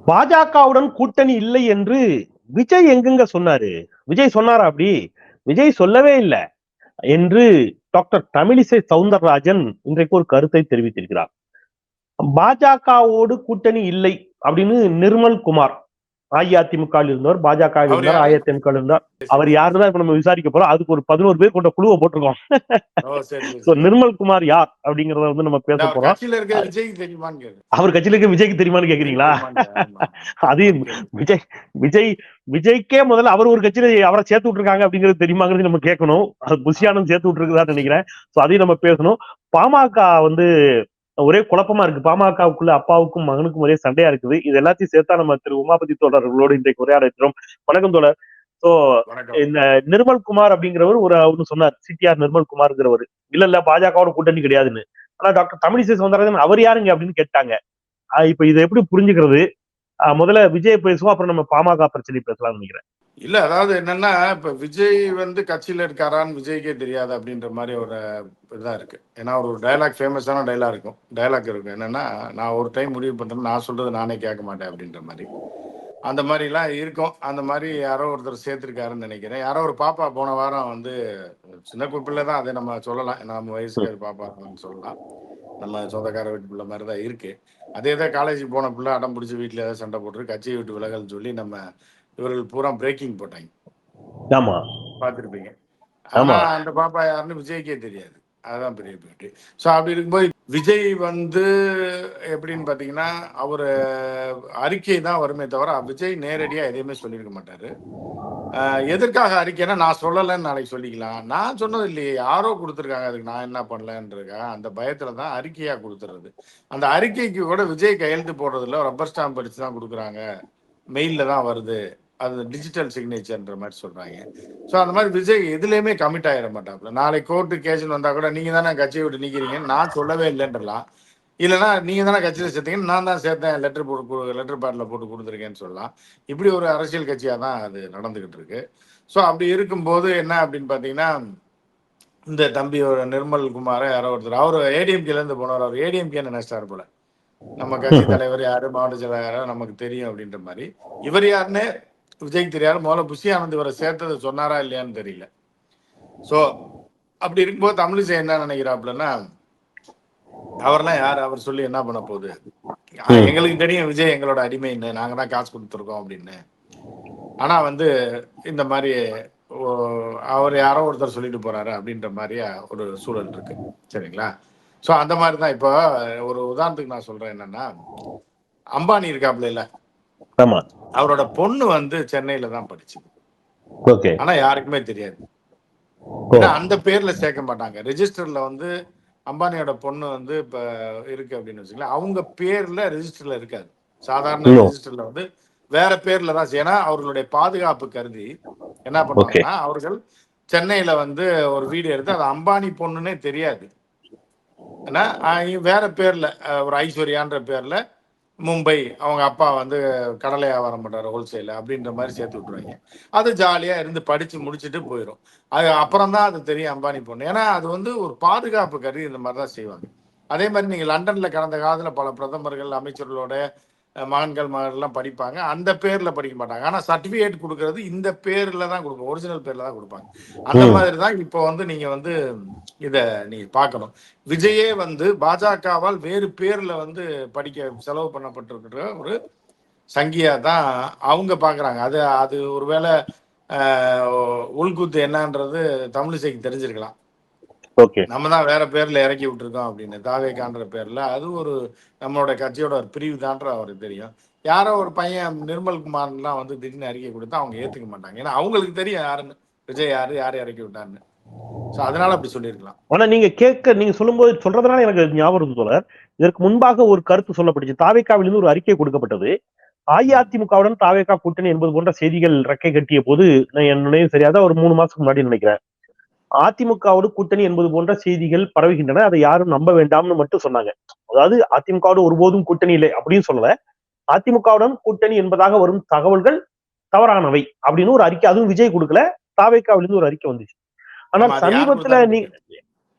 பாஜகவுடன் கூட்டணி இல்லை என்று விஜய் எங்கெங்க சொன்னாரு? விஜய் சொன்னாரா அப்படி? விஜய் சொல்லவே இல்லை என்று டாக்டர் தமிழிசை சவுந்தரராஜன் இன்றைக்கு ஒரு கருத்தை தெரிவித்திருக்கிறார். பாஜகவோடு கூட்டணி இல்லை அப்படின்னு நிர்மல் குமார் அஇஅதிமுக இருந்தவர், பாஜக இருந்தார், அஇஅதிமுக இருந்தார். அவர் யாருதான் இப்ப நம்ம விசாரிக்க போறோம். அதுக்கு ஒரு 11 பேர் கொண்ட குழுவை போட்டிருக்கோம். நிர்மல் குமார் யார் அப்படிங்கறத வந்து நம்ம பேச போறோம். அவர் கட்சியில இருக்க விஜய்க்கு தெரியுமான்னு கேக்குறீங்களா? அது விஜய்க்கே முதல்ல அவர் ஒரு கட்சியில அவரை சேர்த்து விட்டுருக்காங்க அப்படிங்கிறது தெரியுமாங்கிறது நம்ம கேட்கணும். அது புஷியானந்த் சேர்த்து விட்டுருக்குதான்னு நினைக்கிறேன். அதையும் நம்ம பேசணும். பாமக வந்து ஒரே குழப்பமா இருக்கு. பாமகவுக்குள்ள அப்பாவுக்கும் மகனுக்கும் ஒரே சண்டையா இருக்குது. இது எல்லாத்தையும் சேர்த்தா நம்ம திரு உமாபதி தோழர்களோடு இன்றைக்கு உரையாட இருக்கிறோம். வணக்கம் தோழர். சோ இந்த நிர்மல் குமார் அப்படிங்கிறவர் ஒன்னு சொன்னார், சிடிஆர் நிர்மல் குமார்ங்கிறவர். இல்ல பாஜகவோட கூட்டணி கிடையாதுன்னு. ஆனா டாக்டர் தமிழிசை சவுந்தரராஜன் அவர் யாருங்க அப்படின்னு கேட்டாங்க. இப்ப இதை எப்படி புரிஞ்சுக்கிறது? முதல்ல விஜய் பேசுவோம், அப்புறம் நம்ம பாமக பிரச்சனை பேசலாம்னு நினைக்கிறேன். இல்ல, அதாவது என்னன்னா, இப்ப விஜய் வந்து கட்சியில இருக்காரான்னு விஜய்க்கே தெரியாது அப்படின்ற மாதிரி ஒரு இதா இருக்கு. ஏன்னா ஒரு டைலாக், ஃபேமஸான டைலாக் இருக்கும். என்னன்னா, நான் ஒரு டைம் முடிவு பண்றேன், நான் சொல்றது நானே கேட்க மாட்டேன் அப்படின்ற மாதிரி. அந்த மாதிரிலாம் இருக்கும். அந்த மாதிரி யாரோ ஒருத்தர் சேர்த்திருக்காருன்னு நினைக்கிறேன். யாரோ ஒரு பாப்பா போன வாரம் வந்து, சின்ன பிள்ளை தான், அதை நம்ம சொல்லலாம், நம்ம வயசுக்கு அது பாப்பா சொல்லலாம், நம்ம சொந்தக்கார வீட்டு பிள்ளை மாதிரி தான் இருக்கு. அதே தான் காலேஜுக்கு போன பிள்ளை அடம் பிடிச்சி வீட்டில் ஏதாவது சண்டை போட்டு கட்சியை விட்டு விலகல் சொல்லி நம்ம இவர்கள் பூரா பிரேக்கிங் போட்டாங்க. ஆமா, பார்த்துருப்பீங்க. ஆனா அந்த பாப்பா யாருன்னு விஜய்க்கே தெரியாது. அதுதான் பெரிய பேட்டு. ஸோ அப்படி இருக்கும்போது விஜய் வந்து எப்படின்னு பார்த்தீங்கன்னா, அவர் அறிக்கை தான் வருமே தவிர விஜய் நேரடியாக எதையுமே சொல்லியிருக்க மாட்டாரு. எதற்காக அறிக்கைன்னா, நான் சொல்லலைன்னு நாளைக்கு சொல்லிக்கலாம். நான் சொன்னது இல்லையே, யாரோ கொடுத்துருக்காங்க, அதுக்கு நான் என்ன பண்ணலன்றக்கா அந்த பயத்துல தான் அறிக்கையா கொடுத்துறது. அந்த அறிக்கைக்கு கூட விஜய் கையெழுத்து போடுறதில்ல, ரப்பர் ஸ்டாம்ப் அடிச்சு தான் கொடுக்குறாங்க, மெயில்ல தான் வருது, அது டிஜிட்டல் சிக்னேச்சர்ன்ற மாதிரி சொல்றாங்க. ஸோ அந்த மாதிரி விஜய் எதுலையுமே கமிட் ஆகிட மாட்டாப்புல. நாளைக்கு கோர்ட்டு கேஸ்ன்னு வந்தா கூட நீங்க தானே கட்சியை விட்டு நிற்கிறீங்கன்னு நான் சொல்லவே இல்லைன்றலாம். இல்லைன்னா நீங்க தானே கட்சியில் சேர்த்தீங்கன்னு நான் தான் சேர்த்தேன், லெட்டர் பேட்ல போட்டு கொடுத்துருக்கேன்னு சொல்லலாம். இப்படி ஒரு அரசியல் கட்சியாக தான் அது நடந்துகிட்டு இருக்கு. ஸோ அப்படி இருக்கும்போது என்ன அப்படின்னு பார்த்தீங்கன்னா, இந்த தம்பியோட நிர்மல் குமார யாரோ ஒருத்தர், அவர் ஏடிஎம்கேலேருந்து போனவர், அவர் ஏடிஎம்கே நினைச்சிட்டார் போல, நம்ம கட்சி தலைவர் யாரு, மாவட்ட செயலாளர் யாரோ நமக்கு தெரியும் அப்படின்ற மாதிரி. இவர் யாருன்னு விஜய்க்கு தெரியாது. முதல்ல புஷி ஆனந்த் இவரை சேர்த்ததை சொன்னாரா இல்லையான்னு தெரியல. ஸோ அப்படி இருக்கும்போது தமிழிசை என்ன நினைக்கிறாப்புலன்னா, அவர்லாம் யார், அவர் சொல்லி என்ன பண்ண போகுது, எங்களுக்கு தெரியும் விஜய் எங்களோட அடிமைன்னு, நாங்க தான் காசு கொடுத்துருக்கோம் அப்படின்னு. ஆனா வந்து இந்த மாதிரி அவர் யாரோ ஒருத்தர் சொல்லிட்டு போறாரு அப்படின்ற மாதிரியா ஒரு சூழல் இருக்கு. சரிங்களா? ஸோ அந்த மாதிரி தான். இப்போ ஒரு உதாரணத்துக்கு நான் சொல்றேன், என்னன்னா, அம்பானி இருக்காப்புல இல்ல, அவரோட பொண்ணு வந்து சென்னையில தான் படிச்சு, ஆனா யாருக்குமே தெரியாது. ஏன்னா அந்த பேர்ல சேர்க்க மாட்டாங்க. ரெஜிஸ்டர்ல வந்து அம்பானியோட பொண்ணு வந்து இப்ப இருக்கு அப்படின்னு வச்சுக்கலாம், அவங்க பேர்ல ரெஜிஸ்டர்ல இருக்காது. சாதாரண ரெஜிஸ்டர்ல வந்து வேற பேர்ல தான். ஏன்னா அவர்களுடைய பாதுகாப்பு கருதி என்ன பண்ணுவாங்கன்னா, அவர்கள் சென்னையில வந்து ஒரு வீடு எடுத்து அது அம்பானி பொண்ணுன்னே தெரியாது, ஏன்னா வேற பேர்ல ஒரு ஐஸ்வர்யான்ற பேர்ல மும்பை, அவங்க அப்பா வந்து கடலை வியாபாரம் பண்றாரு ஹோல்சேல் அப்படின்ற மாதிரி சேர்த்து விட்டுருவாங்க. அது ஜாலியா இருந்து படிச்சு முடிச்சுட்டு போயிடும். அது அப்புறம் தான் அது தெரியும் அம்பானி பொண்ணு. ஏன்னா அது வந்து ஒரு பாதுகாப்பு கருதி இந்த மாதிரி தான் செய்வாங்க. அதே மாதிரி நீங்க லண்டன்ல கடந்த காலத்துல பல பிரதமர்கள், அமைச்சர்களோட மகன்கள் மகள்லாம் படிப்பாங்க, அந்த பேர்ல படிக்க மாட்டாங்க. ஆனா சர்டிபிகேட் கொடுக்கறது இந்த பேர்ல தான் கொடுப்பாங்க, ஒரிஜினல் பேர்ல தான் கொடுப்பாங்க. அந்த மாதிரி தான் இப்போ வந்து நீங்க வந்து இத நீங்க பார்க்கணும். விஜயே வந்து பாஜகவால் வேறு பேர்ல வந்து படிக்க செலவு பண்ணப்பட்டிருக்கிற ஒரு சங்கியா தான் அவங்க பாக்குறாங்க. அது அது ஒருவேளை உள்குத்து என்னன்றது தமிழிசைக்கு தெரிஞ்சிருக்கலாம். நம்ம தான் வேற பேர்ல இறக்கி விட்டுருக்கோம் அப்படின்னு, தாவேக்கான்ற பேர்ல. அது ஒரு நம்மளோட கட்சியோட ஒரு பிரிவு தான்ற அவருக்கு தெரியும். யாரோ ஒரு பையன் நிர்மல் குமார்லாம் வந்து திடீர்னு அறிக்கை கொடுத்தா அவங்க ஏத்துக்க மாட்டாங்க. ஏன்னா அவங்களுக்கு தெரியும் யாருன்னு, விஜய் யாரு இறக்கி விட்டாருன்னு. அதனால அப்படி சொல்லியிருக்கலாம். ஆனா நீங்க சொல்லும்போது சொல்றதுனால எனக்கு ஞாபகம் தோழர், இதற்கு முன்பாக ஒரு கருத்து சொல்லப்பட்டுச்சு. தாவேக்காவிலிருந்து ஒரு அறிக்கை கொடுக்கப்பட்டது. அஇஅதிமுகவுடன் தாவேக்கா கூட்டணி என்பது போன்ற செய்திகள் ரெக்கை கட்டிய போது, என் நினைவு சரியாதான் ஒரு 3 மாசத்துக்கு முன்னாடி நினைக்கிறேன், அதிமுகவோடு கூட்டணி என்பது போன்ற செய்திகள் பரவுகின்றன, அதை யாரும் நம்ப வேண்டாம்னு மட்டும் சொன்னாங்க. அதாவது அதிமுகவோடு ஒருபோதும் கூட்டணி இல்லை அப்படின்னு சொல்லல, அதிமுகவுடன் கூட்டணி என்பதாக வரும் தகவல்கள் தவறானவை அப்படின்னு ஒரு அறிக்கை, அதுவும் விஜய் கொடுக்கல, தாவேக்காவிலிருந்து ஒரு அறிக்கை வந்துச்சு. ஆனா சமீபத்துல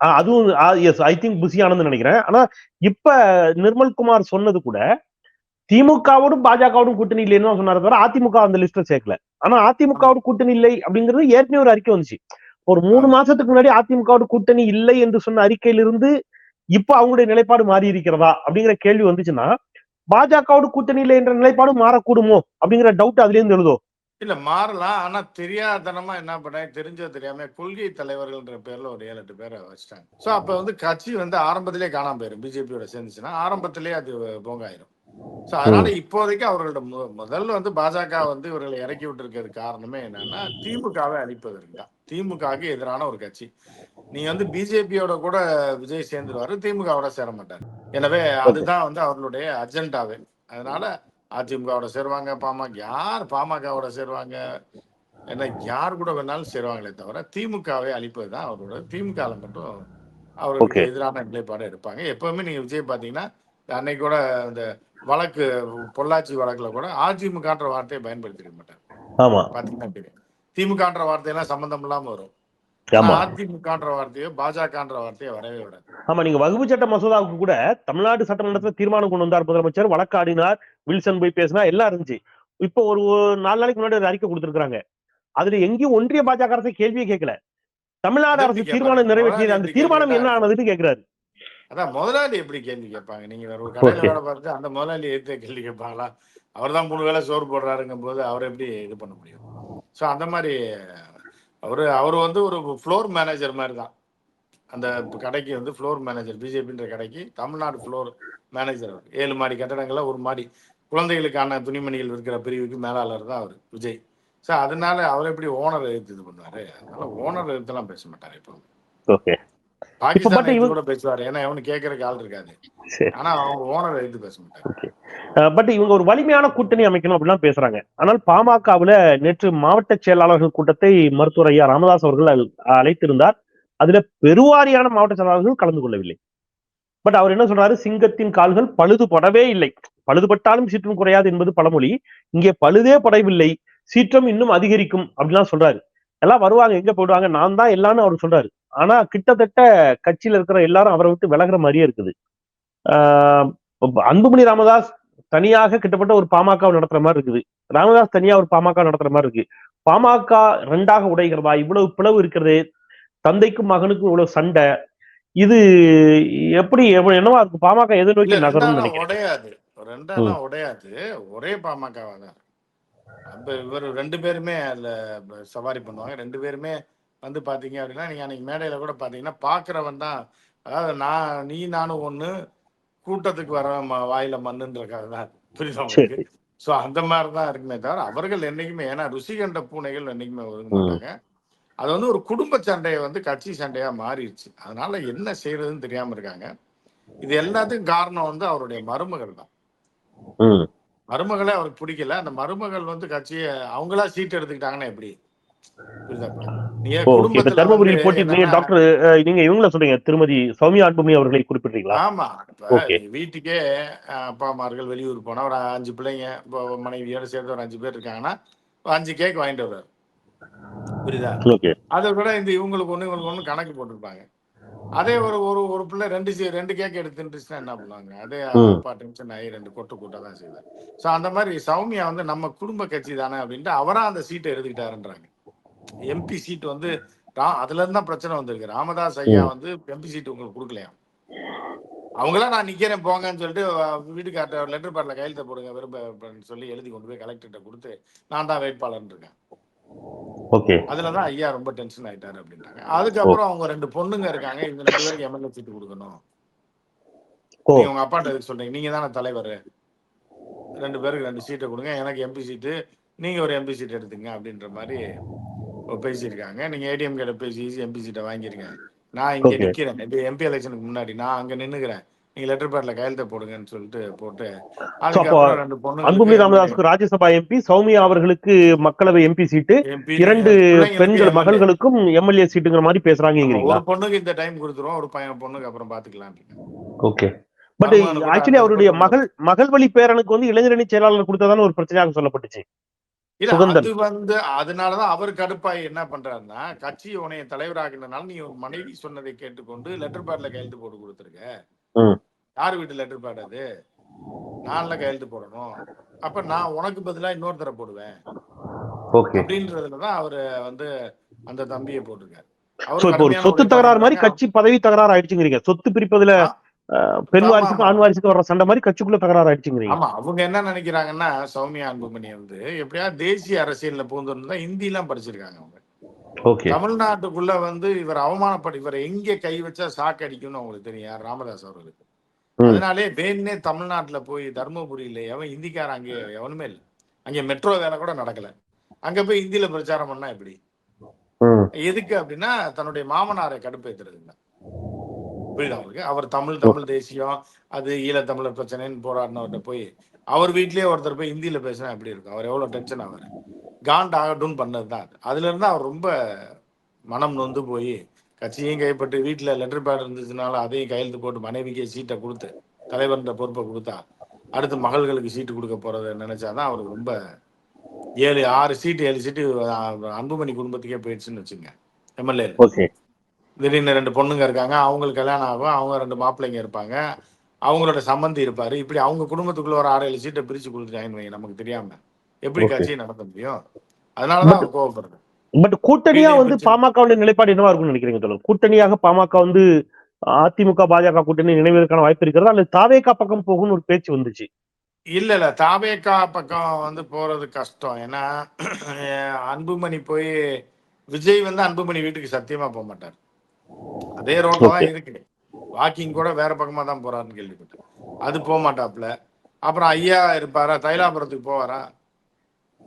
அதுவும் ஐ திங்க் புஷி ஆனந்த் நினைக்கிறேன். ஆனா இப்ப நிர்மல் குமார் சொன்னது கூட திமுகவோடும் பாஜகவோடும் கூட்டணி இல்லைன்னு சொன்னாரு தவிர அதிமுக அந்த லிஸ்ட்ல சேர்க்கல. ஆனா அதிமுகவோட கூட்டணி இல்லை அப்படிங்கிறது ஏற்கனவே ஒரு அறிக்கை வந்துச்சு. ஒரு 3 மாசத்துக்கு முன்னாடி அதிமுகவோட கூட்டணி இல்லை என்று சொன்ன அறிக்கையிலிருந்து இப்ப அவங்களுடைய நிலைப்பாடு மாறி இருக்கிறதா அப்படிங்கிற கேள்வி வந்துச்சுன்னா பாஜகவோட கூட்டணி இல்லை என்ற நிலைப்பாடு மாறக்கூடுமோ அப்படிங்கிற டவுட் அதுல இருந்து எழுதோ. இல்ல மாறலாம். ஆனா தெரியாதனமா என்ன பண்ணாங்க, தெரிஞ்சோ தெரியாம கொள்கை தலைவர்கள்ன்ற பேர்ல ஒரு 7-8 பேரை வச்சுட்டாங்க. சோ அப்ப வந்து கட்சி வந்து ஆரம்பத்திலே காணாம போயிடும். பிஜேபியோட சேர்ந்துச்சுன்னா ஆரம்பத்திலே அது போங்காயிரும். சோ அதனால இப்போதைக்கு அவர்களோட முதல்ல வந்து பாஜக வந்து இவர்களை இறக்கி விட்டுருக்கிறது காரணமே என்னன்னா திமுகவை அழிப்பதற்கு தான். திமுகவுக்கு எதிரான ஒரு கட்சி. நீங்க வந்து பிஜேபியோட கூட விஜய் சேர்ந்துருவாரு, திமுகவோட சேர மாட்டாரு. எனவே அதுதான் வந்து அவர்களுடைய அஜெண்டாவே. அதனால அதிமுகவோட சேருவாங்க, பாமகவோட சேருவாங்க, என்ன யார் கூட வேணாலும் சேருவாங்களே தவிர திமுகவை அழிப்பது தான் அவரோட. திமுக மட்டும் அவர்களுக்கு எதிரான நிலைப்பாடு எடுப்பாங்க. எப்பவுமே நீங்க விஜய் பாத்தீங்கன்னா அன்னைக்கு கூட இந்த வழக்கு பொள்ளாச்சி வழக்குல கூட அதிமுகன்ற வார்த்தையை பயன்படுத்திக்க மாட்டார். பாத்தீங்கன்னா தெரியும். திமுகன்ற வார்த்தையெல்லாம் சம்பந்தம் இல்லாம வரும். அதிமுகன்ற வார்த்தையோ பாஜகன்ற வார்த்தையோ வரவே விடாது. ஆமா, நீங்க வகுப்பு சட்ட மசோதாவுக்கு கூட தமிழ்நாடு சட்டமன்றத்தில் தீர்மானம் கொண்டு வந்தார் முதலமைச்சர், வழக்காடினார், வில்சன் போய் பேசினா எல்லாம் இருந்துச்சு. இப்போ ஒரு 4 நாளைக்கு முன்னாடி ஒரு அறிக்கை கொடுத்திருக்காங்க. அதுல எங்கேயும் ஒன்றிய பாஜக அரசு கேள்வியே கேட்கல. தமிழ்நாடு அரசு தீர்மானம் நிறைவேற்றியது, அந்த தீர்மானம் என்ன ஆனதுன்னு கேட்கிறாரு. அதான் முதலாளி எப்படி கேள்வி கேட்பாங்க? நீங்க ஒரு கடையில வேலை பார்த்து அந்த முதலாளி எடுத்து கேள்வி கேட்பாங்களா? அவர் தான் 3 வேளை சோறு போடுறாருங்கும் போது அவர் எப்படி இது பண்ண முடியும்? ஸோ அந்த மாதிரி அவர் வந்து ஒரு ஃப்ளோர் மேனேஜர் மாதிரி தான். அந்த கடைக்கு வந்து ஃப்ளோர் மேனேஜர், பிஜேபின்ற கடைக்கு தமிழ்நாடு ஃப்ளோர் மேனேஜர். 7 மாடி கட்டடங்கள்ல ஒரு மாடி குழந்தைகளுக்கான துணிமணிகள் இருக்கிற பிரிவுக்கு மேலாளர் தான் அவர் விஜய். ஸோ அதனால அவர் எப்படி ஓனர் எடுத்து இது பண்ணுவாரு? அதனால ஓனர் எடுத்துலாம் பேச மாட்டாரு எப்பவுமே. பாகிஸ்தான் கூட பேசுவாரு, ஏன்னா அவனு கேட்கறதுக்கு ஆள் இருக்காது. ஆனா அவங்க ஓனர் எடுத்து பேச மாட்டாரு. பட் இவங்க ஒரு வலிமையான கூட்டணி அமைக்கணும் அப்படிலாம் பேசுறாங்க. ஆனால் பாமகவுல நேற்று மாவட்ட செயலாளர்கள் கூட்டத்தை மருத்துவர் ஐயா ராமதாஸ் அவர்கள் அழைத்திருந்தார். அதுல பெருவாரியான மாவட்ட செயலாளர்கள் கலந்து கொள்ளவில்லை. பட் அவர் என்ன சொல்றாரு, சிங்கத்தின் கால்கள் பழுதுபடவே இல்லை, பழுதுபட்டாலும் சீற்றம் குறையாது என்பது பழமொழி. இங்கே பழுதே படவில்லை, சீற்றம் இன்னும் அதிகரிக்கும் அப்படிலாம் சொல்றாரு. எல்லாம் வருவாங்க, எங்க போயிடுவாங்க, நான் தான் எல்லான்னு அவர் சொல்றாரு. ஆனா கிட்டத்தட்ட கட்சியில இருக்கிற எல்லாரும் அவரை விட்டு விலகிற மாதிரியே இருக்குது. அன்புமணி ராமதாஸ் தனியாக கிட்டத்தட்ட ஒரு பாமக நடத்துற மாதிரி இருக்குது, ராமதாஸ் தனியா ஒரு பாமக நடத்துற மாதிரி இருக்கு. பாமக 2ஆக உடைகிறதா? இவ்வளவு பிளவு இருக்கிறது, தந்தைக்கும் மகனுக்கும் இவ்வளவு சண்டை, இது எப்படி என்னவா இருக்கு? பாமக எதை நோக்கி நகரும் உடையாது, 2 உடையாது, ஒரே பாமகவா தான். இவர் 2 பேருமே அதுல சவாரி பண்ணுவாங்க. 2 பேருமே வந்து பாத்தீங்க அப்படின்னா நீங்க அன்னைக்கு மேடையில கூட பாத்தீங்கன்னா பாக்குறவன் தான், அதாவது நானும் ஒண்ணு, கூட்டத்துக்கு வர வாயில மண்ணுன்றக்காக தான், புரியுதா உங்களுக்கு? சோ அந்த மாதிரிதான் இருக்குமே தவிர அவர்கள் என்னைக்குமே, ஏன்னா ருசி கண்ட பூனைகள் என்னைக்குமே ஒதுங்க மாட்டாங்க. அது வந்து ஒரு குடும்ப சண்டையை வந்து கட்சி சண்டையா மாறிடுச்சு. அதனால என்ன செய்யறதுன்னு தெரியாம இருக்காங்க. இது எல்லாத்துக்கும் காரணம் வந்து அவருடைய மருமகள் தான். மருமகளே அவருக்கு பிடிக்கல. அந்த மருமகள் வந்து கட்சியை அவங்களா சீட் எடுத்துக்கிட்டாங்கன்னா எப்படி? தர்மபுரியில் போட்டி டாக்டர் நீங்க இவங்கள சொல்றீங்க, திருமதி சௌமியா அன்புமணி அவர்களை குறிப்பிடுறீங்களா? ஆமா, வீட்டுக்கே அப்பா அம்மார்கள் வெளியூர் போனா ஒரு 5 பிள்ளைங்க மனைவியோட சேர்த்து ஒரு 5 பேர் இருக்காங்கன்னா 5 கேக் வாங்கிட்டு வருவார், புரியுதா? அதை விட இந்த இவங்களுக்கு ஒண்ணு கணக்கு போட்டிருப்பாங்க. அதே ஒரு பிள்ளை 2 கேக் எடுத்துட்டுச்சுன்னா என்ன பண்ணுவாங்க? அதே அப்பா டென்ஷன் ஆகி 2 கொட்டு கூட்டதான் செய்வார். சோ அந்த மாதிரி சௌமியா வந்து நம்ம குடும்ப கட்சி தானே அப்படின்ட்டு அவரா அந்த சீட்டை எடுத்துக்கிட்டாருன்றாங்க. எம்பி சீட் வந்து அதுல இருந்தா பிரச்சனை வந்திருக்கு. ராமதாஸ் ஐயா வந்து எம்பி சீட் உங்களுக்கு கொடுக்கலையா? அவங்களாம் நான் நிக்கிறேன் போங்கன்னு சொல்லிட்டு வீட்டுக்கார்ட்ட லெட்டர் பேட்ல கையெழுத்த போடுங்க விரும்ப சொல்லி எழுதி கொண்டு போய் கலெக்டர்கிட்ட கொடுத்து நான் தான் வேட்பாளர் இருக்கேன். அதுலதான் ஐயா ரொம்ப டென்ஷன் ஆயிட்டாரு அப்படின்ட்டாங்க. அதுக்கப்புறம் அவங்க 2 பொண்ணுங்க இருக்காங்க, இவங்க 2 பேருக்கு எம்எல்ஏ சீட்டு கொடுக்கணும். நீங்க உங்க அப்பாட்ட எதுக்கு சொல்றீங்க? நீங்க தானே தலைவர், 2 பேருக்கு 2 சீட்டை கொடுங்க, எனக்கு எம்பி சீட்டு, நீங்க ஒரு எம்பி சீட் எடுத்துங்க அப்படின்ற மாதிரி பேசியிருக்காங்க. நீங்க ஏடிஎம் கிட்ட பேசி எம்பி சீட்டை வாங்கிருங்க, நான் இங்க நிக்கிறேன், எம்பி எலெக்ஷனுக்கு முன்னாடி நான் அங்க நின்னுக்கிறேன், நீங்க லெட்டர் பேட்ல கையெழுத்த போடுங்கன்னு சொல்லிட்டு போட்டு அதுக்கப்புறம் 2 பொண்ணு அன்புமணி ராமதாஸ்க்கு ராஜ்யசபா எம்பி, சௌமியா அவர்களுக்கு மக்களவை எம்பி சீட்டு, 2 பெண்கள் மகள்களுக்கும் எம்எல்ஏ சீட்டுங்கிற மாதிரி பேசுறாங்க. ஒரு பொண்ணுக்கு இந்த டைம் கொடுத்துருவோம், ஒரு பொண்ணுக்கு அப்புறம் பாத்துக்கலாம். ஓகே, பட் ஆக்சுவலி அவருடைய மகள் வழி பேரனுக்கு வந்து இளைஞரணி செயலாளர் கொடுத்ததான ஒரு பிரச்சனையாக சொல்லப்பட்டுச்சு. அது வந்து அதனாலதான் அவர் கடுப்பாய் என்ன பண்றாருன்னா, கட்சி உனைய தலைவராகினால நீ ஒரு மனைவி சொன்னதை கேட்டுக்கொண்டு லெட்டர் பேட்ல கையெழுத்து போட்டு கொடுத்துருக்க. யாரு வீட்டு லெட்டர் பேட் அது? நான்ல கையெழுத்து போடணும், அப்ப நான் உனக்கு பதிலா இன்னொருத்தரை போடுவேன் ஓகே. அப்படின்றதுலதான் அவரு வந்து அந்த தம்பியை போட்டிருக்காரு. சோ அவரு இப்போ ஒரு கடுமையான சொத்து உழைப்பா தகராறு மாதிரி இருந்திருக்காங்க. கட்சி பதவி தகராறு ஆயிடுச்சுங்கிறீங்க. சொத்து பிரிப்பதுல ஆ, பெண் ஆமா வாரிசுக்கும் ஆமா ஆண் வாரிசுக்கும் வர்ற சண்டை மாதிரி கட்சிக்குள்ள தகராறு ஆயிடுச்சுங்கிறீங்க. ஆமா. அவங்க என்ன நினைக்கிறாங்கன்னா, சௌமியா அன்புமணி வந்து எப்படியாவது தேசிய அரசியல்ல பூந்துருந்தா ஹிந்தி எல்லாம் படிச்சிருக்காங்க அவங்க. ஓகே. தமிழ்நாட்டுக்குள்ள வந்து இவர் இவரை எங்க கை வச்சா சாக்கு அடிக்கும்னு அவங்களுக்கு தெரியும், யார் ராமதாஸ் அவர்களுக்கு. அதனாலே வேணுனே தமிழ்நாட்டுல போய் தர்மபுரியில எவன் ஹிந்திக்காரன் அங்கே எவனுமே இல்லை. அங்கே மெட்ரோ வேலை கூட நடக்கல. அங்க போய் ஹிந்தியில பிரச்சாரம் பண்ணா எப்படி? எதுக்கு அப்படின்னா தன்னுடைய மாமனாரை கடுப்பேத்துறதுங்க. புரியுதா அவருக்கு? அவர் தமிழ் தேசியம், அது ஈழத்தமிழர் பிரச்சனைன்னு போராடினவர்கிட்ட போய் அவர் வீட்லயே ஒருத்தர் போய் ஹிந்தியில பேசினா எப்படி இருக்கும்? அவர் எவ்வளவு டென்ஷன் ஆவாரு. காண்ட் ஆகட்டும்னு பண்ணதுதான் அது. அதுல இருந்து அவர் ரொம்ப மனம் நொந்து போய் கட்சியும் கைப்பற்றி வீட்டுல லெட்டர் பேட் இருந்துச்சுனால அதையும் கையெழுத்து போட்டு மனைவிக்கே சீட்டை கொடுத்து தலைவர்ன்ற பொறுப்பை கொடுத்தா அடுத்து மகள்களுக்கு சீட்டு கொடுக்க போறதை நினைச்சாதான் அவருக்கு ரொம்ப 6 சீட்டு அன்புமணி குடும்பத்துக்கே போயிடுச்சுன்னு வச்சுங்க. எம்எல்ஏ திடீர்னு 2 பொண்ணுங்க இருக்காங்க, அவங்களுக்கு கல்யாணம் ஆகும், அவங்க 2 மாப்பிள்ளைங்க இருப்பாங்க, அவங்களோட சம்பந்தி இருப்பாரு. இப்படி அவங்க குடும்பத்துக்குள்ள ஒரு 6-7 சீட்டை பிரிச்சு கொடுத்துட்டாங்கன்னு நமக்கு தெரியாம எப்படி கட்சியை நடத்த முடியும்? அதனாலதான் அவர் கோவப்படுறது. பட் கூட்டணியா வந்து பாமகவுடைய நிலைப்பாடு என்னவா இருக்கும்னு நினைக்கிறீங்க தோழர்? கூட்டணியாக பாமக வந்து அதிமுக பாஜக கூட்டணி இணைவதற்கான வாய்ப்பு இருக்கிறதா அல்லது தாவேகா பக்கம் போகும்னு ஒரு பேச்சு வந்துச்சு. இல்ல தாவேகா பக்கம் வந்து போறது கஷ்டம். ஏன்னா அன்புமணி போய் விஜய் வந்து அன்புமணி வீட்டுக்கு சத்தியமா போக மாட்டார். அதே ரோட்ல தான் இருக்கு. வாக்கிங் கூட வேற பக்கமா தான் போறாருன்னு கேள்விப்பட்டேன். அது போக மாட்டாப்ல. அப்புறம் ஐயா இருப்பாரா, தைலாபுரத்துக்கு போவாரா?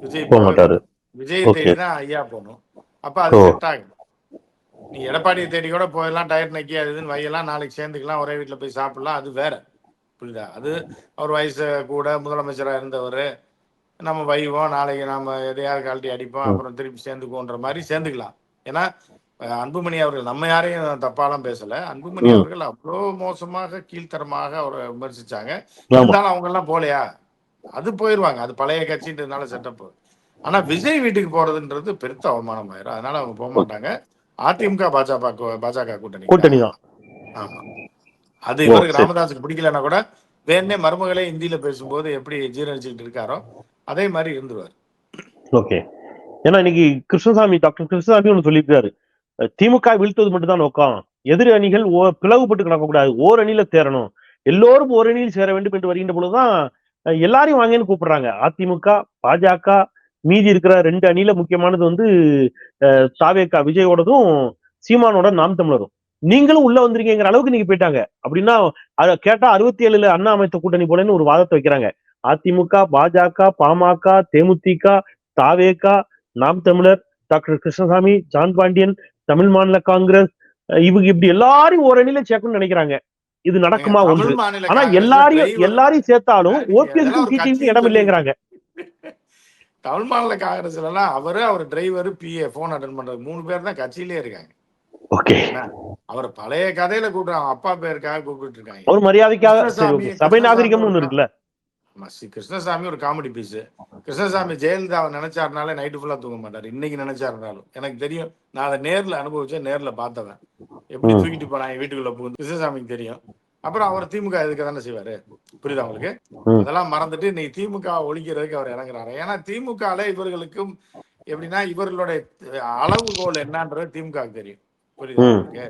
விஜய் போக மாட்டாரு. விஜய் தேடிதான் ஐயா போகணும். அப்ப அது செட் ஆகும். நீ எடப்பாடியை தேடி கூட போயெல்லாம் டயர் நக்கி அது இதுன்னு வையெல்லாம், நாளைக்கு சேர்ந்துக்கலாம், ஒரே வீட்டுல போய் சாப்பிடலாம், அது வேற. புரியுதா? அது அவர் வயசு கூட முதலமைச்சரா இருந்தவர், நம்ம வைவோம், நாளைக்கு நம்ம எதையாவது கழட்டி அடிப்போம், அப்புறம் திருப்பி சேர்ந்துக்குவோன்ற மாதிரி சேர்ந்துக்கலாம். ஏன்னா அன்புமணி அவர்கள் நம்ம யாரையும் தப்பாலாம் பேசல. அன்புமணி அவர்கள் அவ்வளோ மோசமாக கீழ்த்தரமாக அவரை விமர்சிச்சாங்க. இருந்தாலும் அவங்க எல்லாம் போலையா, அது போயிருவாங்க. அது பழைய கட்சின்றதுனால செட்டப். ஆனா விஜய் வீட்டுக்கு போறதுன்றது பெருத்த அவமானம் ஆயிரும். அதனால அவங்க போக மாட்டாங்க. அதிமுக பாஜக கூட்டணி தான். ஆமா. அது இவருக்கு ராமதாஸுக்கு பிடிக்கலன்னா கூட வேணே மருமகளே ஹிந்தியில பேசும்போது எப்படி ஜீரணிச்சுக்கிட்டு இருக்காரோ அதே மாதிரி இருந்துருவார். ஓகே. ஏன்னா இன்னைக்கு டாக்டர் கிருஷ்ணசாமி ஒன்று சொல்லியிருக்காரு, திமுக வீழ்த்துவது மட்டும்தான் நோக்கம், எதிர் அணிகள் பிளவுபட்டு கிடக்கக்கூடாது, ஓர் அணியில சேரணும், எல்லோரும் ஒரு அணியில் சேர வேண்டும் என்று வருகின்ற பொழுதுதான் எல்லாரையும் வாங்கன்னு கூப்பிடுறாங்க. அதிமுக பாஜக மீதி இருக்கிற 2 அணியில முக்கியமானது வந்து தாவேகா விஜயோடதும் சீமானோட நாம் தமிழரும். நீங்களும் உள்ள வந்திருக்கீங்கிற அளவுக்கு நீங்க போயிட்டாங்க. அப்படின்னா அதை கேட்டா 67 அண்ணா அமைத்த கூட்டணி போலன்னு ஒரு வாதத்தை வைக்கிறாங்க. அதிமுக பாஜக பாமக தேமுதிக தாவேகா நாம் தமிழர் டாக்டர் கிருஷ்ணசாமி ஜான் பாண்டியன் தமிழ் மாநில காங்கிரஸ் இவங்க இப்படி எல்லாரையும் ஒரு அணியில சேர்க்கணும்னு நினைக்கிறாங்க. இது நடக்குமா? ஒன்று. ஆனா எல்லாரையும் சேர்த்தாலும் ஓபிஎஸ்க்கும் டிடிவிக்கும் இடம் இல்லைங்கிறாங்க. தமிழ் மாநில காங்கிரஸ்ல எல்லாம் அவர் டிரைவர் பிஏ போன் அட்டன் பண்றது 3 பேர் தான் கட்சியிலே இருக்காங்க. ஓகே. அவர் பழைய கதையில கூப்பிடுறாங்க, அப்பா பேருக்காக கூப்பிட்டு இருக்காங்க. ஒரு மரியாதைக்காக சபை நாகரிகம் ஒண்ணு இருக்குல்ல. கிருஷ்ணசாமி ஒரு காமெடி பீஸ். கிருஷ்ணசாமி ஜெயலலிதாவை நினைச்சாருனாலே நைட்டு ஃபுல்லா தூங்க மாட்டாரு. இன்னைக்கு நினைச்சாருனாலும் எனக்கு தெரியும், நான் அதை நேர்ல அனுபவிச்சேன், நேர்ல பார்த்தவன். எப்படி தூக்கிட்டு போனாங்க வீட்டுக்குள்ள போகுது கிருஷ்ணசாமிக்கு தெரியும். அப்புறம் அவர் திமுக எதுக்கு தானே செய்வாரு. புரியுதா உங்களுக்கு? அதெல்லாம் மறந்துட்டு இன்னைக்கு திமுக ஒழிக்கிறதுக்கு அவர் இறங்குறாரு. ஏன்னா திமுக இவர்களுக்கும் எப்படின்னா இவர்களுடைய அளவுகோல் என்னன்றது திமுகவுக்கு தெரியும். புரியுதா உங்களுக்கு?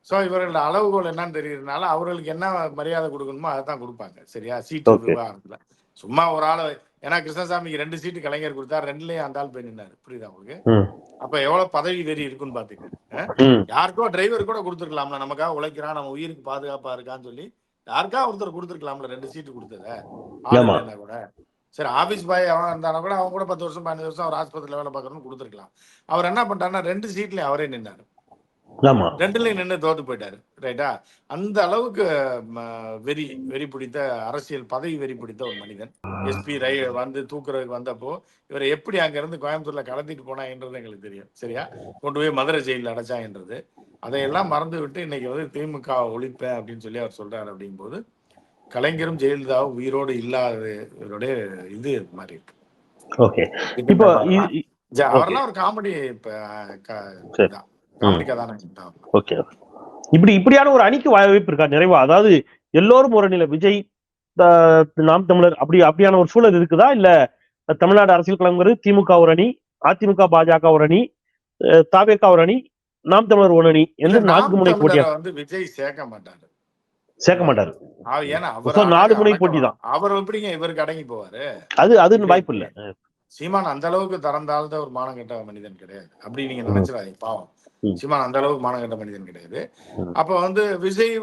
சோ இவர்களோட அளவுகோல் என்னன்னு தெரியறதுனால அவர்களுக்கு என்ன மரியாதை கொடுக்கணுமோ அதை தான் கொடுப்பாங்க. சரியா? சீட்டு விவகாரத்துல சும்மா ஒரு ஆளு, ஏன்னா கிருஷ்ணசாமிக்கு 2 சீட்டு கலைஞர் கொடுத்தாரு, 2லயும் அந்த ஆள் போய் நின்னாரு. புரியுதா உங்களுக்கு? அப்ப எவ்வளவு பதவி வெறி இருக்குன்னு பாத்துக்க. யாருக்கோ டிரைவர் கூட கொடுத்துருக்கலாம்ல, நமக்காக உழைக்கிறான், நம்ம உயிருக்கு பாதுகாப்பா இருக்கான்னு சொல்லி யாருக்கா ஒருத்தர் கொடுத்துருக்கலாம்ல 2 சீட்டு கொடுத்தத ஆளுநர்னா கூட. சரி, ஆபீஸ் பாய் அவன் இருந்தானா கூட அவன் கூட 10 வருஷம் 15 வருஷம் அவர் ஆஸ்பத்திரியில வேலை பார்க்கறன்னு கொடுத்துருக்கலாம். அவர் என்ன பண்ணிட்டாருன்னா 2 சீட்லயும் அவரே நின்னாரு. 2லயும் நின்று தோத்து போயிட்டாரு. ரைட்டா? அந்த அளவுக்கு வெறி பிடித்த அரசியல் பதவி வெறி பிடித்த ஒரு மனிதன். எஸ்பி வந்து தூக்குறதுக்கு வந்தப்போ இவரை எப்படி அங்க இருந்து கோயம்புத்தூர்ல கடத்திட்டு போனாங்கன்றது எங்களுக்கு தெரியும். சரியா? கொண்டு போய் மதுரை ஜெயில அடைச்சாங்கன்றது அதையெல்லாம் மறந்து விட்டு இன்னைக்கு வந்து திமுக ஒழிப்பேன் அப்படின்னு சொல்லி அவர் சொல்றாரு. அப்படிங்கும் போது கலைஞரும் ஜெயலலிதாவும் உயிரோடு இல்லாத இது மாதிரி இருக்கு. ஓகே. இப்போ அவரெல்லாம் ஒரு காமெடி இப்படியான ஒரு அணிக்கு வாய்ப்பு இருக்கா நிறைவா? அதாவது எல்லோரும் ஒரு நிலை விஜய் நாம் தமிழர் அப்படியான ஒரு சூழல் இருக்குதா? இல்ல தமிழ்நாடு அரசியல் களங்கிறது திமுக ஒரு அணி, அதிமுக பாஜக ஒரு அணி, தாவேகா ஒரு அணி, நாம் தமிழர் ஒரு அணி என்று 4 முனை போட்டியா? விஜய் சேர்க்க மாட்டாரு. சேர்க்க மாட்டாரு. ஏன்னா அவர் 4 முனை போட்டி தான். அவர் எப்படிங்க இவருக்கு அடங்கி போவாரு? அது வாய்ப்பு இல்ல. சீமான் அந்த அளவுக்கு தரந்தாழ்ந்த ஒரு மானம் கெட்ட மனிதன் கிடையாது. அப்படி நீங்க நினைச்சிடாதீங்க. பாவம், சீமான் அந்த அளவுக்கு மானம் கெட்ட மனிதன் கிடையாது. அப்ப விஜய்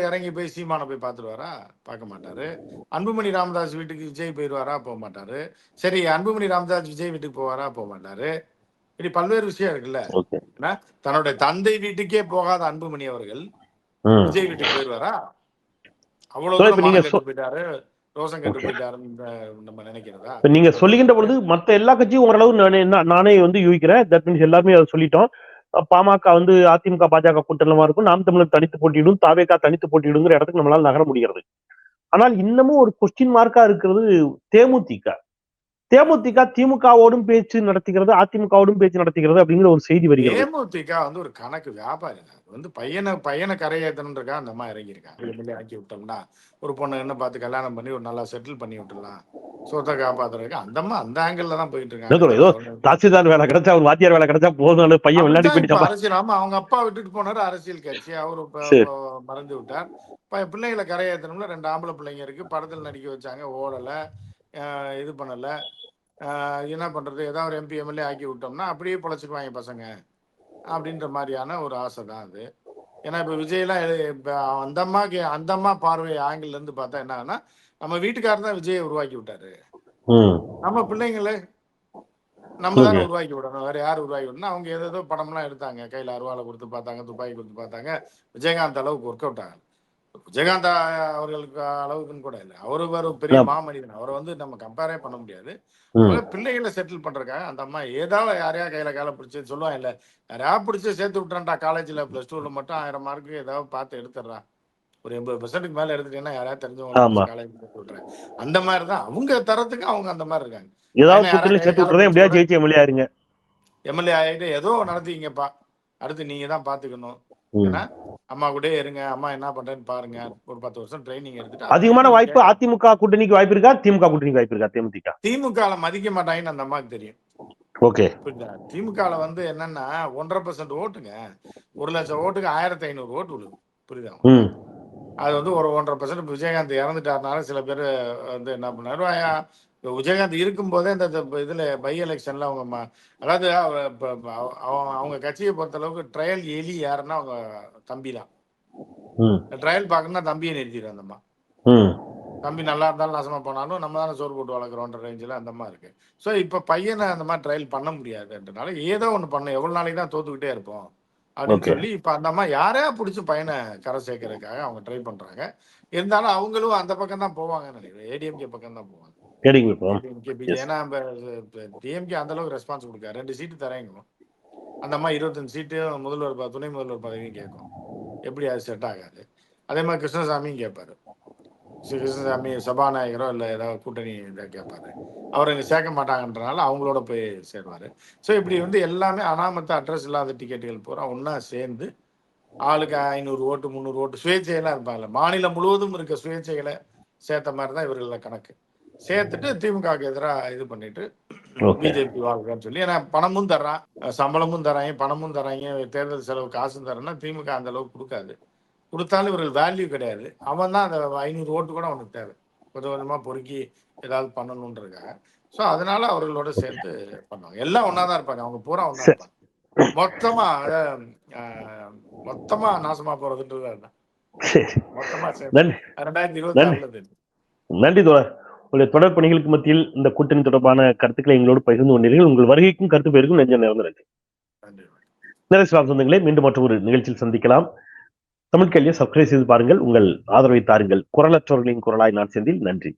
இறங்கி போய் சீமானை போய் பார்த்துருவாரா? பார்க்க மாட்டாரு. அன்புமணி ராமதாஸ் வீட்டுக்கு விஜய் போயிடுவாரா? போக மாட்டாரு. சரி, அன்புமணி ராமதாஸ் விஜய் வீட்டுக்கு போவாரா? போக மாட்டாரு. இப்படி பல்வேறு விஷயம் இருக்குல்ல. தன்னுடைய தந்தை வீட்டுக்கே போகாத அன்புமணி அவர்கள் விஜய் வீட்டுக்கு போயிடுவாரா? அவ்வளவு போயிட்டாரு, ரோசம் கெட்டு போயிட்டாருன்னு நம்ம நினைக்கிறதா? நீங்க சொல்லுகின்ற பொழுது மத்த எல்லா கட்சியும் ஓரளவு நானே யூகிக்கிறேன். தட் மீன்ஸ் எல்லாருமே அதை சொல்லிட்டோம். பாமக அதிமுக பாஜக கூட்டணமா இருக்கும், நாம் தமிழர் தனித்து போட்டியிடும், தாவேகா தனித்து போட்டியிடுங்கிற இடத்துக்கு நம்மளால நகர முடிகிறது. ஆனால் இன்னமும் ஒரு கொஸ்டின் மார்க்கா இருக்கிறது தேமுதிக. திமுகவோடும் பேச்சு நடத்துகிறது, அதிமுகவோடும் பேச்சு நடத்துகிறது அப்படிங்கிற ஒரு செய்தி வருகிறது. தேமுதிக ஒரு கணக்கு வியாபாரி பையனை கரையேற்றணுன்றக்கா அந்த அம்மா இறங்கியிருக்காங்க. ஆக்கி விட்டோம்னா ஒரு பொண்ணு என்ன பார்த்து கல்யாணம் பண்ணி ஒரு நல்லா செட்டில் பண்ணி விட்டுலாம், சொத்தை காப்பாத்துறதுக்கு அந்த அம்மா அந்த ஆங்கிள் தான் போயிட்டு இருக்காங்க. தாசில்தார் வேலை கிடைச்சா, ஒரு வாத்தியார் வேலை கிடைச்சா போதும், பையன் விளையாடி போயிட்டு அரசியல். ஆமா, அவங்க அப்பா விட்டுட்டு போனாரு அரசியல் கட்சி, அவரு மறந்து விட்டார். பிள்ளைங்களை கரையேற்றணும்ல, 2 ஆம்பளை பிள்ளைங்க இருக்கு, படத்தில் நடிக்க வச்சாங்க, ஓடல, இது பண்ணல, என்ன பண்றது, ஏதாவது ஒரு MP MLA ஆக்கி விட்டோம்னா அப்படியே பொழைச்சிக்குவாங்க பசங்க அப்படின்ற மாதிரியான ஒரு ஆசை தான் அது. ஏன்னா இப்ப விஜய்லாம் அந்த அம்மா பார்வை ஆங்கிள் இருந்து பார்த்தா என்னன்னா, நம்ம வீட்டுக்காரர் தான் விஜயை உருவாக்கி விட்டாரு, நம்ம பிள்ளைங்களை நம்ம தானே உருவாக்கி விடணும், வேற யாரு உருவாக்கி விடணும்? அவங்க ஏதோ படம்லாம் எடுத்தாங்க, கையில அருவாளை கொடுத்து பார்த்தாங்க, துப்பாக்கி கொடுத்து பார்த்தாங்க. விஜயகாந்த் அளவுக்கு ஒர்க் அவுட் ஆகல. விஜயகாந்த் அவர்களுக்கு அளவுக்குன்னு கூட இல்லை, அவரு ஒரு பெரிய மாமனிதன், அவரை நம்ம கம்பேரே பண்ண முடியாது. பிள்ளைகளை செட்டில் பண்றதுக்காக அந்த அம்மா ஏதாவது யாரையா கையில பிடிச்சி சொல்லுவாங்க இல்ல, யாரையா பிடிச்சி சேர்த்து விட்டுறான்டா காலேஜ்ல +2ல மட்டும் 1000 மார்க்கு ஏதாவது பார்த்து எடுத்துடுறா, ஒரு 80% மேல எடுத்துட்டீங்கன்னா யாராவது தெரிஞ்சவங்க காலேஜ் சேர்த்து விட்டுறேன். அந்த மாதிரிதான் அவங்க தரத்துக்கு அவங்க அந்த மாதிரி இருக்காங்க. MLA ஆகிட்டு ஏதோ நடத்தீங்கப்பா, அடுத்து நீங்க தான் பாத்துக்கணும், அம்மா கூட இருங்க, அம்மா என்ன பண்றேன்னு பாருங்க, ஒரு 10 வருஷம் ட்ரைனிங் எடுத்துட்டு. அதிகமான வாய்ப்பு அதிமுக கூட்டணிக்கு வாய்ப்பு இருக்கா, திமுக கூட்டணிக்கு வாய்ப்பு இருக்கா? திமுக மதிக்க மாட்டாங்கன்னு அந்த அம்மாவுக்கு தெரியும். ஓகே, திமுக என்னன்னா 1.5% ஓட்டுங்க, 1 லட்சம் ஓட்டுக்கு 1500 ஓட்டு விழுது, புரியுதா? அது ஒரு 1.5%. விஜயகாந்த் இறந்துட்டாருனால சில பேர் என்ன பண்ணாரு, விஜயகாந்த் இருக்கும் போதே இந்த இதுல பை எலெக்ஷன்ல அவங்க அதாவது அவங்க கட்சியை பொறுத்த அளவுக்கு ட்ரையல் எலி யாருன்னா அவங்க தம்பி தான். ட்ரையல் பார்க்கணும்னா தம்பியை நிறுத்திடும் அந்த அம்மா. தம்பி நல்லா இருந்தாலும் நாசமா போனாலும் நம்ம தானே சோறு போட்டு வளர்க்குறோன்ற ரேஞ்சில் அந்த மாதிரி இருக்கு. ஸோ இப்போ பையனை அந்த மாதிரி ட்ரையல் பண்ண முடியாதுன்றனால ஏதோ ஒன்று பண்ண, எவ்வளவு நாளைக்கு தான் தோத்துக்கிட்டே இருப்போம் அப்படின்னு சொல்லி இப்போ அந்த அம்மா யாரையா பிடிச்சி பையனை கரை சேர்க்கறதுக்காக அவங்க ட்ரை பண்றாங்க. இருந்தாலும் அவங்களும் அந்த பக்கம் தான் போவாங்கன்னு நினைக்கிறேன், ADMK பக்கம் தான் போவாங்க. ஏன்னா டிஎம்கே அந்த அளவுக்கு ரெஸ்பான்ஸ் கொடுக்க 2 சீட்டு தரேங்க, அந்த அம்மா 25 சீட்டு முதல்வர் துணை முதல்வர் பதவியும் கேட்கும், எப்படி அது செட் ஆகாது. அதே மாதிரி கிருஷ்ணசாமியும் கேட்பாரு, கிருஷ்ணசாமி சபாநாயகரோ இல்லை ஏதாவது கூட்டணி இதை கேட்பாரு, அவர் இங்கே சேர்க்க மாட்டாங்கன்றனால அவங்களோட போய் சேருவாரு. ஸோ இப்படி எல்லாமே அனாமத்த அட்ரஸ் இல்லாத டிக்கெட்டுகள் பூரா ஒன்னா சேர்ந்து ஆளுக்கு 500 ஓட்டு 300 ஓட்டு சுயேட்சையெல்லாம் இருப்பாங்கல்ல, மாநிலம் முழுவதும் இருக்க சுயேட்சைகளை சேர்த்த மாதிரி தான் இவர்கள கணக்கு. சேர்த்துட்டு திமுகவுக்கு எதிராக இது பண்ணிட்டு பிஜேபி வாழ்க்கைன்னு சொல்லி, ஏன்னா பணமும் தர்றான், சம்பளமும் தராங்க, பணமும் தராங்க, தேர்தல் செலவு காசும் தரேன்னா திமுக அந்த அளவுக்கு கொடுக்காது. கொடுத்தாலும் இவர்கள் வேல்யூ கிடையாது. அவன் தான் அந்த 500 ஓட்டு கூட அவனுக்கு தேவை, கொஞ்சம் கொஞ்சமா பொறுக்கி ஏதாவது பண்ணணுன்றதுக்காக. ஸோ அதனால அவர்களோட சேர்த்து பண்ணுவாங்க. எல்லாம் ஒன்னாதான் இருப்பாங்க, அவங்க பூரா ஒன்னா இருப்பாங்க. மொத்தமா நாசமா போறதுன்றது அதுதான். மொத்தமா சேர்த்து 2024 நன்றி தோழர். உங்களுடைய தொடர் பணிகளுக்கு மத்தியில் இந்த கூட்டணி தொடர்பான கருத்துக்களை எங்களோடு பகிர்ந்து கொண்டீர்கள். உங்கள் வருகைக்கும் கருத்து பேருக்கும் நெஞ்ச நேர்ந்த நன்றி. நிறைய சொந்தங்களே, மீண்டும் மற்றொரு நிகழ்ச்சியில் சந்திக்கலாம். தமிழ் கேள்வியை சப்ஸ்கிரைப் செய்து பாருங்கள், உங்கள் ஆதரவை தாருங்கள். குரலற்றவர்களின் குரலாய் நான் செந்தில். நன்றி.